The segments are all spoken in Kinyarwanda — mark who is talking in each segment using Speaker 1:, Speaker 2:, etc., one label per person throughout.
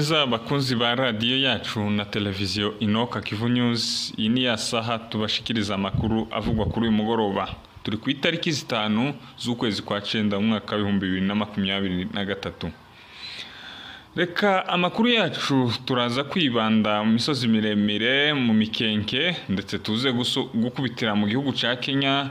Speaker 1: neza bakunzi ba radio yacu na televiziyo Inoka Kivu News. Iyi ni ya saha tubashikiriza amakuru avugwa kuri uyu mugoroba. Turi ku itariki 5 z'ukwezi kwa 9 mu mwaka wa 2023. Reka amakuru yacu turaza kwibanda mu misozi miremire, mu mikenke, ndetse tuze gukubitira mu gihugu ca Kenya.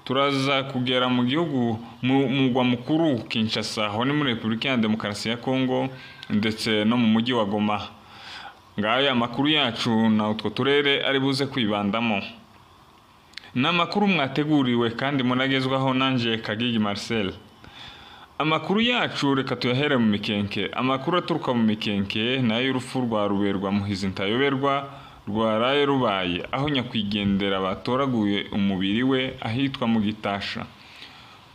Speaker 1: Turaza kugera mu gihugu mu mugwa mukuru Kinshasa, ho ni muri Republika ya Demokarasi ya Kongo, ndetse no mu mujyi wa Goma. Ngaya amakuru yacu na utwo turere ari buze kwibandamo. N'amakuru mwateguriwe kandi munagezwaho nanje Kagigi Marcel. Amakuru yacu reka tuyahere mu mikenke. Amakuru aturuka mu mikenke nayo y'urupfu rwa Ruberwa Muhizi Ntayoberwa rwaraye rubaye, aho nyakwigendera batoraguye umubiri we ahitwa mu Gitasha.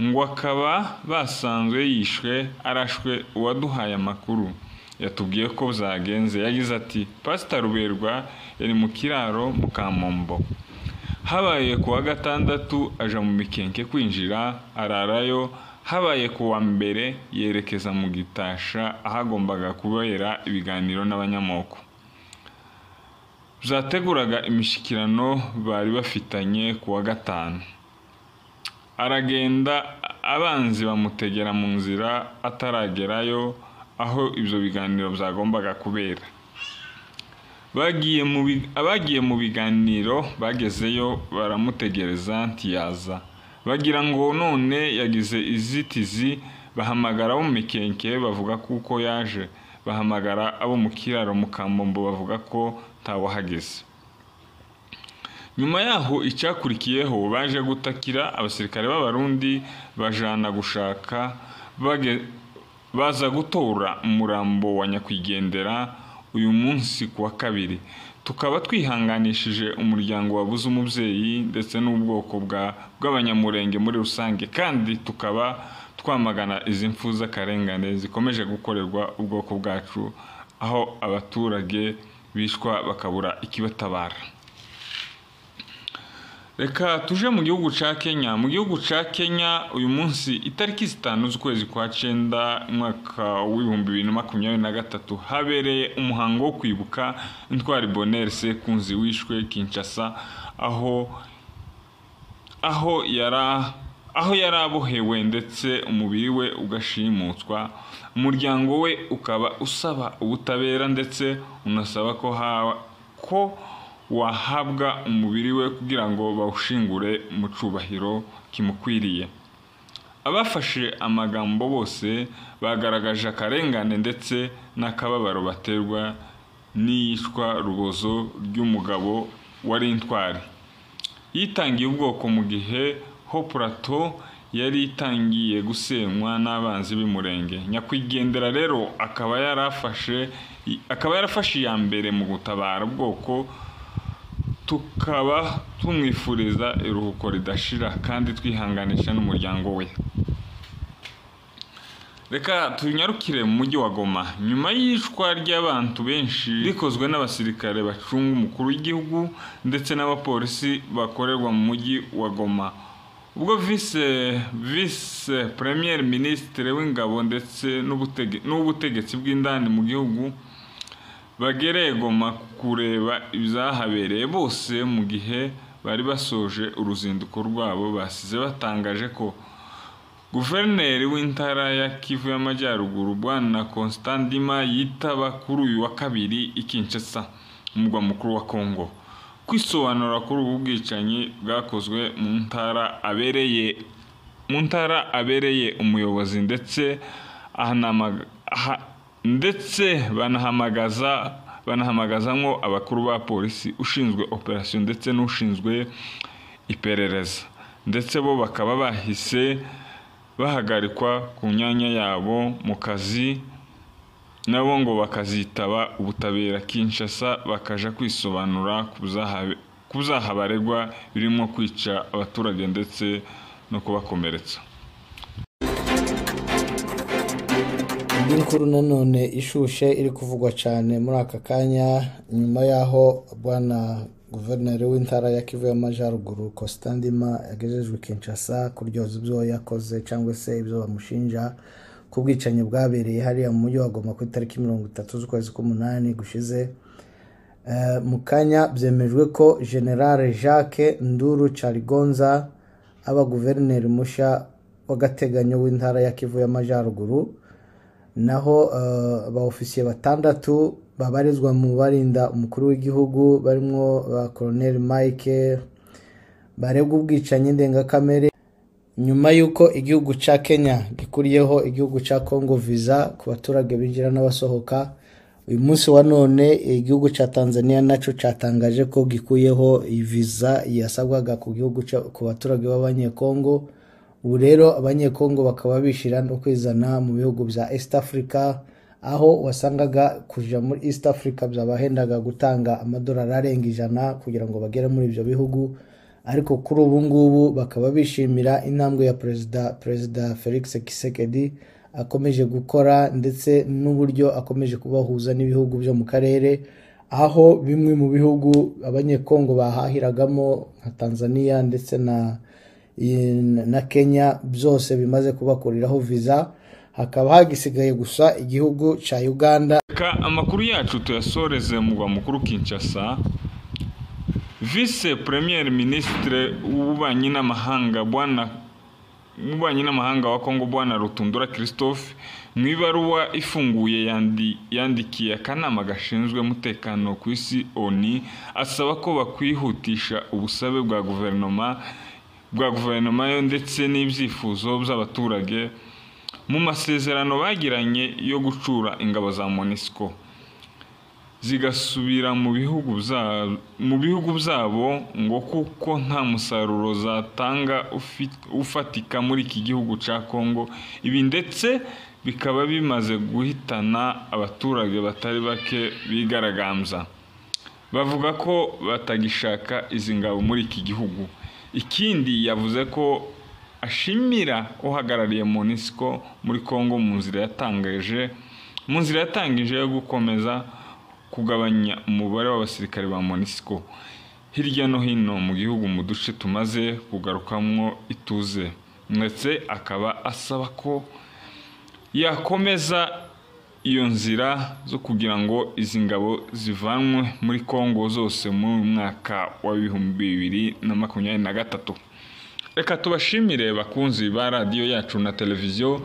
Speaker 1: Ngo akaba basanzwe yishwe arashwe. Uwaduhaye amakuru yatubwiye ko zagenze. Yagize ati Pastor Ruberwa yari mu kiraro mu Kamombo. Habaye kuwa gatandatu aja mu mikenke kwinjira ararayo. Habaye kuwa mbere yerekeza mu Gitasha ahagombaga kubera ibiganiro n'abanyamoko. Zateguraga imishikirano bari bafitanye kuwa gatanu. Aragenda abanzi bamutegera mu nzira ataragerayo aho ibyo biganiro byagombaga kubera. Abagiye mu biganiro bagezeyo baramutegereza ntiyaza. Bagira ngo none yagize izitizi, bahamagara abo mu mikenke bavuga kuko yaje. Bahamagara abo mu kiraro mu Kamombo bavuga ko tawahageze. Nyuma yaho icyakurikiyeho baje gutakira abasirikare b'abarundi bajana gushaka baza gutora umurambo wa nyakwigendera uyu munsi kuwa kabiri. Tukaba twihanganishije umuryango wabuze umubyeyi ndetse n'ubwoko bw'abanyamurenge muri rusange, kandi tukaba twamagana izi mfu z'akarengane zikomeje gukorerwa ubwoko bwacu, aho abaturage bishwa bakabura ikibatabara. Reka tuje mu gihugu ca Kenya. Mu gihugu ca Kenya uyu munsi itariki 5 z'ukwezi kwa 9 mwaka wa 2023 habereye umuhango wo kwibuka Ntwari Bonheur Sekunzi wishwe Kinshasa, aho yarabohewe ndetse umubiri we ugashimutswa. Umuryango we ukaba usaba ubutabera ndetse unasaba ko wahabwa umubiri we kugira ngo bawushingure mu cubahiro kimukwiriye. Abafashe amagambo bose bagaragaje akarengane ndetse n'akababaro baterwa n'iyicwa rubozo ry'umugabo wari intwari. Yitangiye ubwoko mu gihe ho Plateau yari itangiye gusenywa n'abanzi b'Imurenge. Nyakwigendera rero akaba yarafashe iya mbere mu gutabara ubwoko. Tukaba tumwifuriza iruhuko ridashira kandi twihanganisha n'umuryango we. Reka tunyarukire mu mujyi wa Goma. Nyuma y'ishwa ry'abantu benshi rikozwe n'abasirikare bacunga umukuru w'igihugu ndetse n'abapolisi bakorerwa mu mujyi wa Goma, ubwo vice premier ministre w'ingabo ndetse n'ubutegetsi bw'indani mu gihugu bagereye Goma kureba ibyahabereye, bose mu gihe bari basoje uruzinduko rwabo basize batangaje ko guverineri w'intara ya Kivu y'Amajyaruguru Bwana Constant Ndima yitaba kuri uyu wa kabiri i Kinshasa, umugwa mukuru wa Kongo, kwisobanura kuri ubu bwicanyi bwakozwe mu ntara abereye umuyobozi, ndetse banahamagazamwo abakuru ba polisi, ushinzwe operation ndetse n'ushinzwe iperereza, ndetse bo bakaba bahise bahagarikwa ku myanya yabo mu kazi, nabo ngo bakazitaba ubutabera Kinshasa bakaja kwisobanura ku byaha baregwa birimo kwica abaturage ndetse no kubakomeretsa.
Speaker 2: Indi nkuru nanone ishushe iri kuvugwa cyane muri aka kanya, nyuma yaho bwana guverineri w'intara ya Kivu y'Amajyaruguru Constant Ndima yagejejwe Kinshasa kuryoza ibyo yakoze cyangwa se ibyo bamushinja ku bwicanyi bwabereye hariya mu mujyi wa Goma ku itariki 30 z'ukwezi k'umunani gushize. Mu kanya byemejwe ko General Jacques Nduru Charigonza aba guverineri mushya w'agateganyo w'intara ya Kivu y'Amajyaruguru, naho abaofisiye batandatu babarizwa mu barinda umukuru w'igihugu barimo ba Colonel Mike baregwa ubwicanyi ndengakamere nyuma y'uko igihugu ca Kenya gikuriyeho igihugu ca Congo visa ku baturage binjira n'abasohoka. Uyu munsi wa none igihugu ca Tanzania naco catangaje ko gikuyeho visa yasabwaga ku gihugu ku baturage b'abanyekongo. Ubu rero abanyekongo bakaba bishira no kwizana mu bihugu bya East Africa, aho wasangaga kuja muri East Africa byabahendaga gutanga amadolari arenga 100 kugira ngo bagere muri ibyo bihugu. Ariko kuri ubu ngubu bakaba bishimira intambwe ya Perezida Felix Tshisekedi akomeje gukora, ndetse n'uburyo akomeje kubahuza n'ibihugu byo mu karere, aho bimwe mu bihugu abanyekongo bahahiragamo nka Tanzania ndetse na Kenya byose bimaze kubakuriraho visa. Hakaba hagisigaye gusa igihugu ca Uganda.
Speaker 1: Amakuru yacu tuyasoreze mu mugwa mukuru Kinshasa. Vice Premier Ministre w'ububanyi n'amahanga wa Kongo Bwana Rutundura Christophe mu ibaruwa ifunguye yandikiye akanama gashinzwe umutekano ku isi ONU asaba ko bakwihutisha ubusabe bwa guverinoma yo ndetse n'ibyifuzo by'abaturage mu masezerano bagiranye yo gucura ingabo za MONUSCO zigasubira mu bihugu byabo, ngo kuko nta musaruro zatanga ufatika muri iki gihugu ca Kongo. Ibi ndetse bikaba bimaze guhitana abaturage batari bake bigaragambya, bavuga ko batagishaka izi ngabo muri iki gihugu. Ikindi yavuze ko ashimira uhagarariye MONUSCO muri Kongo mu nzira yatangije yo gukomeza kugabanya umubare w'abasirikare ba MONUSCO hirya no hino mu gihugu mu duce tumaze kugarukamwo ituze, ndetse akaba asaba ko yakomeza iyo nzira zo kugira ngo izi ngabo zivanwe muri Kongo zose mu mwaka wa 2023. Reka tubashimire bakunzi ba radio yacu na televiziyo,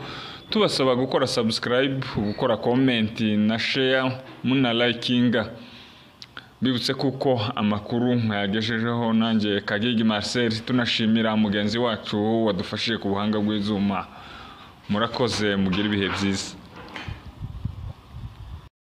Speaker 1: tubasaba gukora subscribe, gukora comment na share muna likinga. Bibutse kuko amakuru mwayagejejeho nanjye Kagigi Marcel, tunashimira mugenzi wacu wadufashije ku buhanga bw'izuma. Murakoze, mugira ibihe byiza.